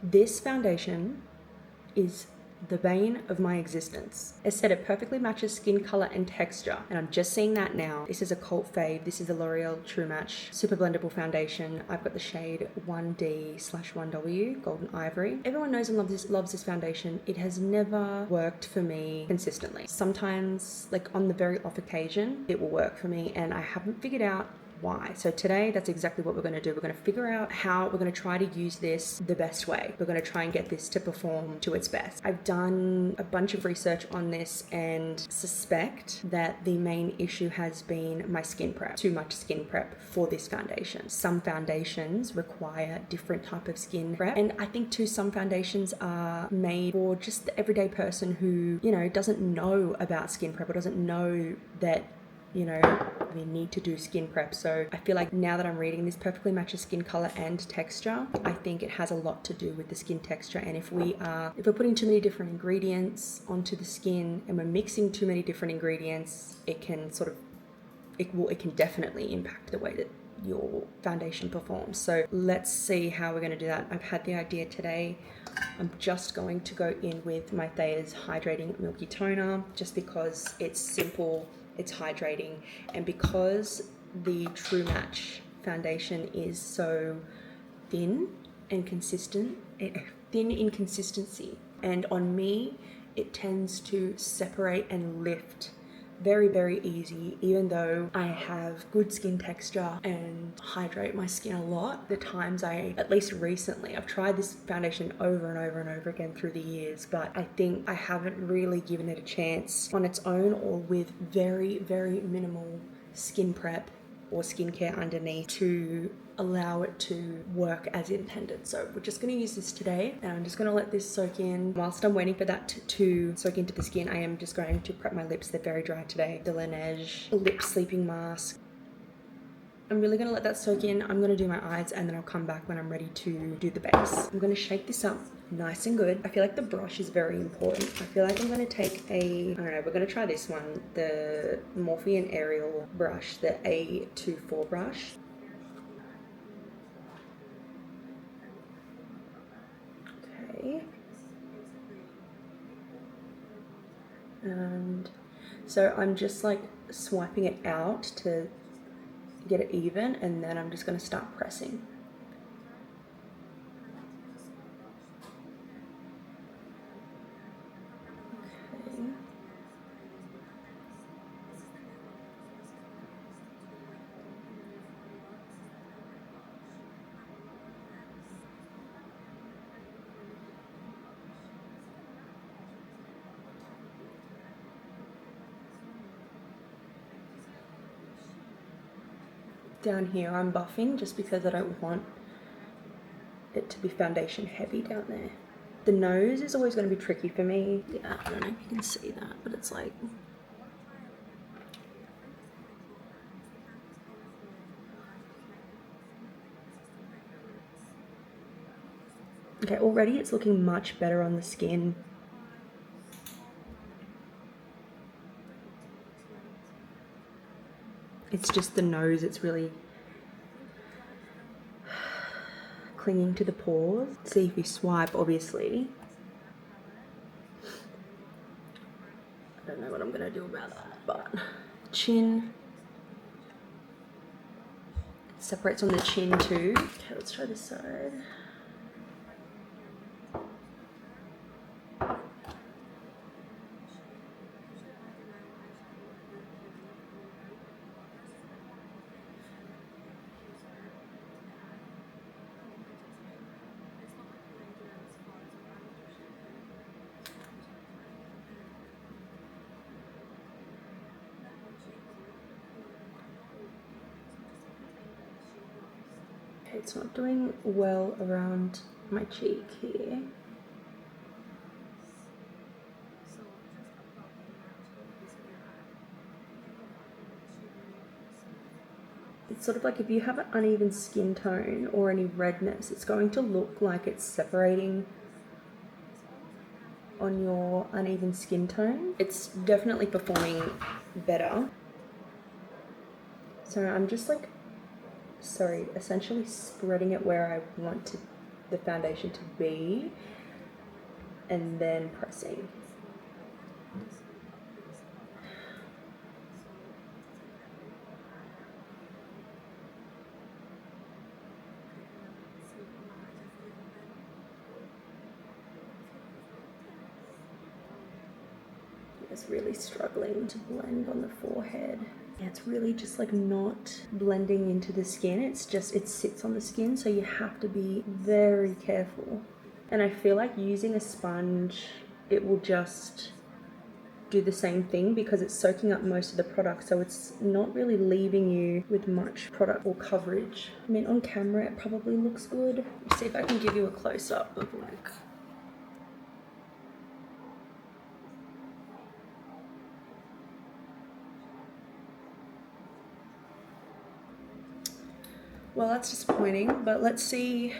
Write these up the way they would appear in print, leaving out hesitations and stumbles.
This foundation is the bane of my existence. As said, it perfectly matches skin color and texture, and I'm just seeing that now. This is a cult fave. This is the L'Oreal True Match Super Blendable Foundation. I've got the shade 1D/1W Golden Ivory. Everyone knows and loves this foundation. It has never worked for me consistently. Sometimes, like on the very off occasion, it will work for me, and I haven't figured out why. So today, that's exactly what we're going to do. We're going to figure out how we're going to try to use this the best way. We're going to try and get this to perform to its best. I've done a bunch of research on this and suspect that the main issue has been my skin prep. Too much skin prep for this foundation. Some foundations require different type of skin prep, and I think too some foundations are made for just the everyday person who, you know, doesn't know about skin prep or doesn't know that, you know, we need to do skin prep. So I feel like now that I'm reading, this perfectly matches skin color and texture. I think it has a lot to do with the skin texture, and if we're putting too many different ingredients onto the skin and we're mixing too many different ingredients, it can definitely impact the way that your foundation performs. So let's see how we're going to do that. I've had the idea today. I'm just going to go in with my Thayer's Hydrating Milky Toner, just because it's simple, it's hydrating, and because the True Match foundation is so thin and consistent, thin in consistency, and on me it tends to separate and lift very, very easy. Even though I have good skin texture and hydrate my skin a lot, the times at least recently, I've tried this foundation over and over and over again through the years, but I think I haven't really given it a chance on its own or with very, very minimal skin prep or skincare underneath to allow it to work as intended. So we're just going to use this today, and I'm just going to let this soak in. Whilst I'm waiting for that to soak into the skin, I am just going to prep my lips. They're very dry today. The Laneige Lip Sleeping Mask. I'm really going to let that soak in. I'm going to do my eyes, and then I'll come back when I'm ready to do the base. I'm going to shake this up nice and good. I feel like the brush is very important. I feel like I'm going to take I don't know, we're going to try this one, the Morphe and Ariel brush, the A24 brush. Okay. And so I'm just like swiping it out to get it even, and then I'm just going to start pressing. Okay. Down here I'm buffing just because I don't want it to be foundation heavy down there. The nose is always going to be tricky for me. Yeah, I don't know if you can see that, but it's like... Okay, already it's looking much better on the skin. It's just the nose, it's really clinging to the pores. See if you swipe, obviously. I don't know what I'm gonna do about that, but chin. It separates on the chin too. Okay, let's try this side. Okay, it's not doing well around my cheek here. It's sort of like if you have an uneven skin tone or any redness, it's going to look like it's separating on your uneven skin tone. It's definitely performing better. So I'm just like, essentially spreading it where I want to the foundation to be, and then pressing. It's really struggling to blend on the forehead. Yeah, it's really just like not blending into the skin. It's just, it sits on the skin, so you have to be very careful. And I feel like using a sponge, it will just do the same thing because it's soaking up most of the product, so it's not really leaving you with much product or coverage. I mean, on camera it probably looks good. Let's see if I can give you a close-up of like... Well, that's disappointing, but let's see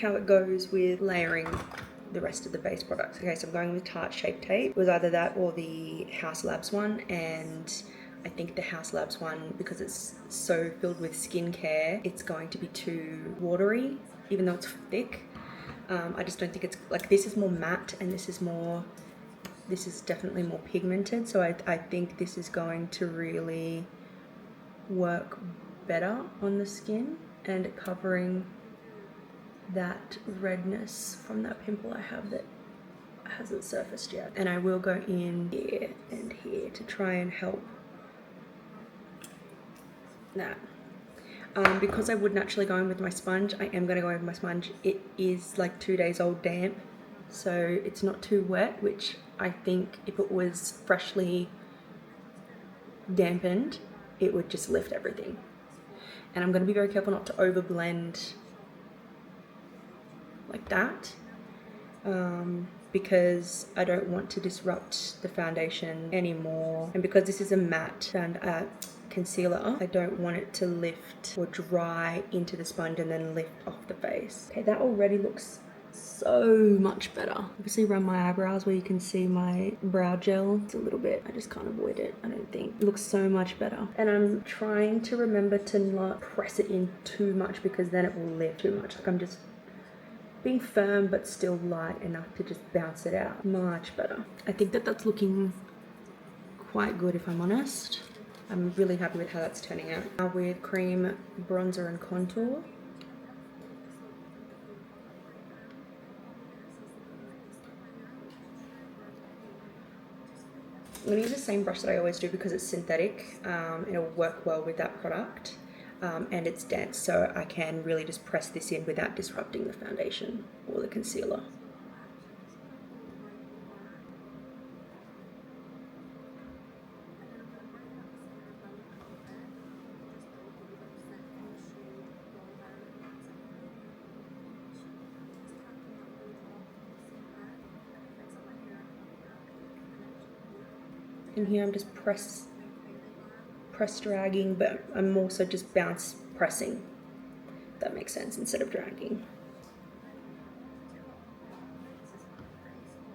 how it goes with layering the rest of the base products. Okay, so I'm going with Tarte Shape Tape. It was either that or the Haus Labs one, and I think the Haus Labs one, because it's so filled with skincare, it's going to be too watery, even though it's thick. I just don't think it's, like, this is more matte and this is definitely more pigmented, so I think this is going to really work better on the skin and covering that redness from that pimple I have that hasn't surfaced yet. And I will go in here and here to try and help that. Because I would naturally go in with my sponge, I am going to go in with my sponge. It is like 2 days old damp, so it's not too wet, which I think if it was freshly dampened, it would just lift everything. And I'm going to be very careful not to over blend like that, because I don't want to disrupt the foundation anymore. And because this is a matte concealer, I don't want it to lift or dry into the sponge and then lift off the face. Okay, that already looks so much better. Obviously around my eyebrows where you can see my brow gel, it's a little bit, I just can't avoid it, I don't think. It looks so much better. And I'm trying to remember to not press it in too much because then it will lift too much. Like, I'm just being firm but still light enough to just bounce it out. Much better. I think that that's looking quite good, if I'm honest. I'm really happy with how that's turning out. Now with cream, bronzer and contour. I'm going to use the same brush that I always do because it's synthetic. It'll work well with that product, and it's dense, so I can really just press this in without disrupting the foundation or the concealer. And here I'm just press dragging, but I'm also just bounce pressing, if that makes sense, instead of dragging.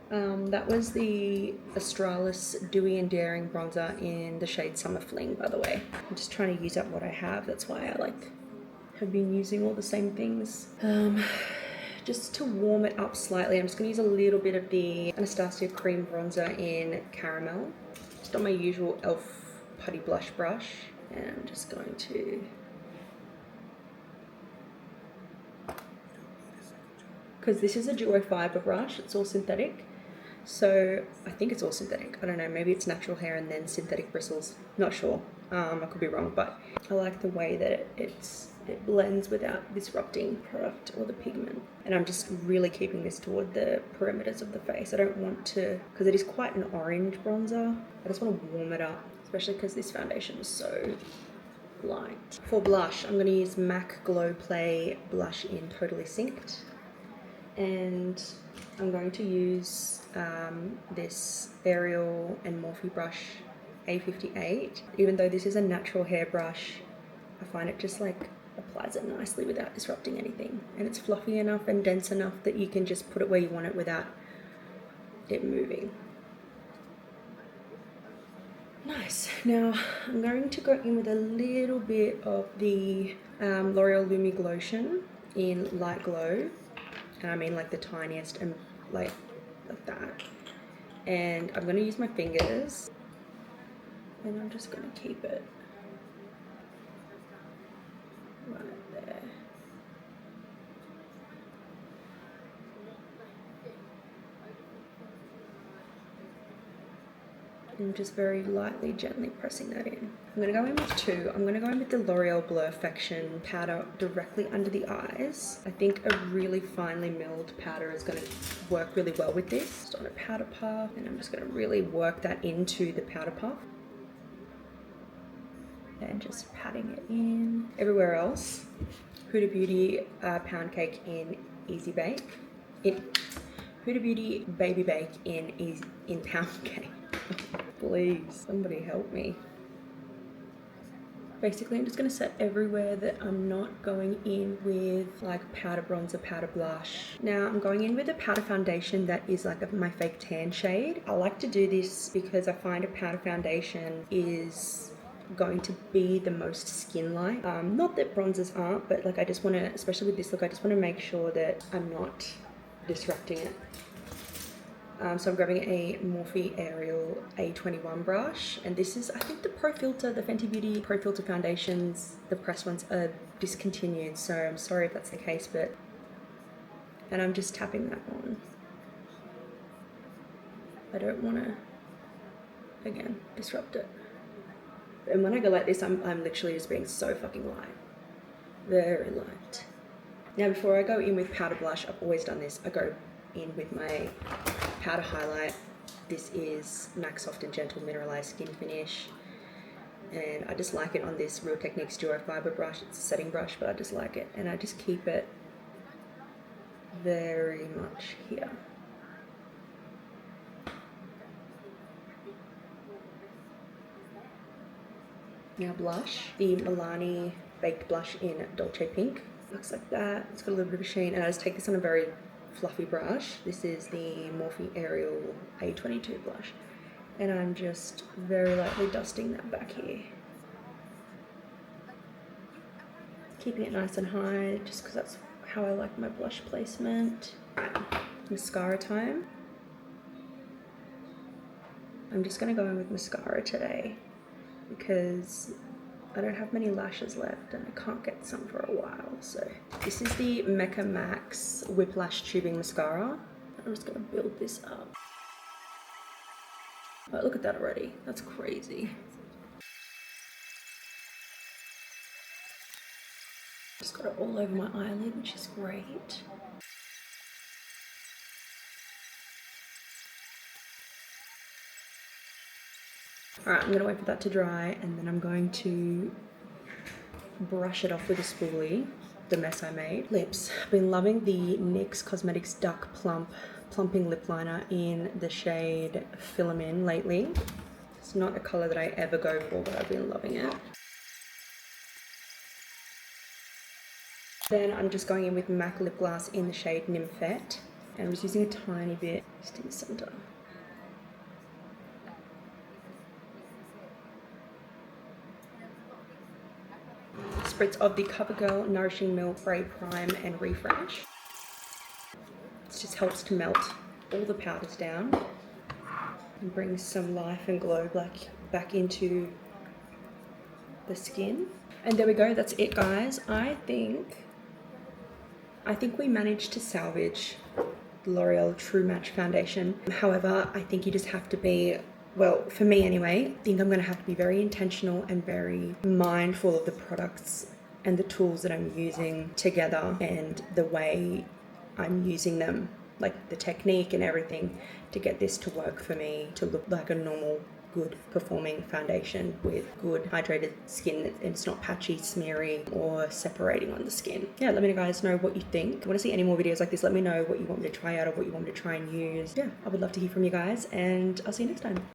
That was the Australis Dewy and Daring bronzer in the shade Summer Fling, by the way. I'm just trying to use up what I have, that's why I have been using all the same things. Just to warm it up slightly, I'm just going to use a little bit of the Anastasia Cream Bronzer in Caramel. Just on my usual e.l.f. putty blush brush, and I'm just going to because this is a duo fiber brush, it's all synthetic, so I think it's all synthetic. I don't know, maybe it's natural hair and then synthetic bristles, not sure. I could be wrong, but I like the way that it blends without disrupting product or the pigment. And I'm just really keeping this toward the perimeters of the face. I don't want to, because it is quite an orange bronzer, I just want to warm it up, especially because this foundation is so light. For blush, I'm going to use MAC Glow Play blush in Totally Synced, and I'm going to use this Ariel and Morphe brush A58. Even though this is a natural hair brush, I find it just applies it nicely without disrupting anything, and it's fluffy enough and dense enough that you can just put it where you want it without it moving. Nice. Now I'm going to go in with a little bit of the L'Oreal Lumi Glotion in Light Glow, and I mean like the tiniest, and like that. And I'm going to use my fingers, and I'm just going to keep it right there. And just very lightly, gently pressing that in. I'm going to go in with two. I'm going to go in with the L'Oreal Blurfaction powder directly under the eyes. I think a really finely milled powder is going to work really well with this. Just on a powder puff, and I'm just going to really work that into the powder puff. And just patting it in. Everywhere else, Huda Beauty Pound Cake in Easy Bake. Huda Beauty Baby Bake in Pound Cake. Please, somebody help me. Basically, I'm just going to set everywhere that I'm not going in with like powder bronzer, powder blush. Now I'm going in with a powder foundation that is like my fake tan shade. I like to do this because I find a powder foundation is going to be the most skin-like. Not that bronzers aren't, but like I just want to, especially with this look, I just want to make sure that I'm not disrupting it. So I'm grabbing a Morphe Ariel A21 brush, and this is, I think, the Pro Filter, the Fenty Beauty Pro Filter foundations, the pressed ones are discontinued, so I'm sorry if that's the case, but, and I'm just tapping that on. I don't want to, again, disrupt it. And when I go like this, I'm literally just being so fucking light. Very light. Now before I go in with powder blush, I've always done this, I go in with my powder highlight. This is MAC Soft and Gentle Mineralized Skin Finish, and I just like it on this Real Techniques Duo Fiber brush. It's a setting brush, but I just like it, and I just keep it very much here. Now blush, the Milani Baked Blush in Dolce Pink. Looks like that. It's got a little bit of a sheen, and I just take this on a very fluffy brush. This is the Morphe Ariel A22 blush, and I'm just very lightly dusting that back here, keeping it nice and high just because that's how I like my blush placement. Mascara time. I'm just going to go in with mascara today because I don't have many lashes left and I can't get some for a while. So this is the Mecca Max Whiplash Tubing Mascara. I'm just gonna build this up. Oh, look at that already. That's crazy. Just got it all over my eyelid, which is great. Alright, I'm going to wait for that to dry, and then I'm going to brush it off with a spoolie, the mess I made. Lips. I've been loving the NYX Cosmetics Duck Plumping Lip Liner in the shade Filamin lately. It's not a colour that I ever go for, but I've been loving it. Then I'm just going in with MAC Lip Gloss in the shade Nymphette, and I'm just using a tiny bit just in the centre. Spritz of the CoverGirl Nourishing Milk Spray Prime and Refresh. This just helps to melt all the powders down and brings some life and glow back into the skin. And there we go, that's it guys. I think we managed to salvage the L'Oreal True Match Foundation. However, I think you just have to be, well, for me anyway, I think I'm going to have to be very intentional and very mindful of the products and the tools that I'm using together and the way I'm using them, like the technique and everything, to get this to work for me, to look like a normal, good performing foundation with good hydrated skin and it's not patchy, smeary or separating on the skin. Yeah, let me know guys know what you think. If you want to see any more videos like this, let me know what you want me to try out or what you want me to try and use. Yeah, I would love to hear from you guys, and I'll see you next time.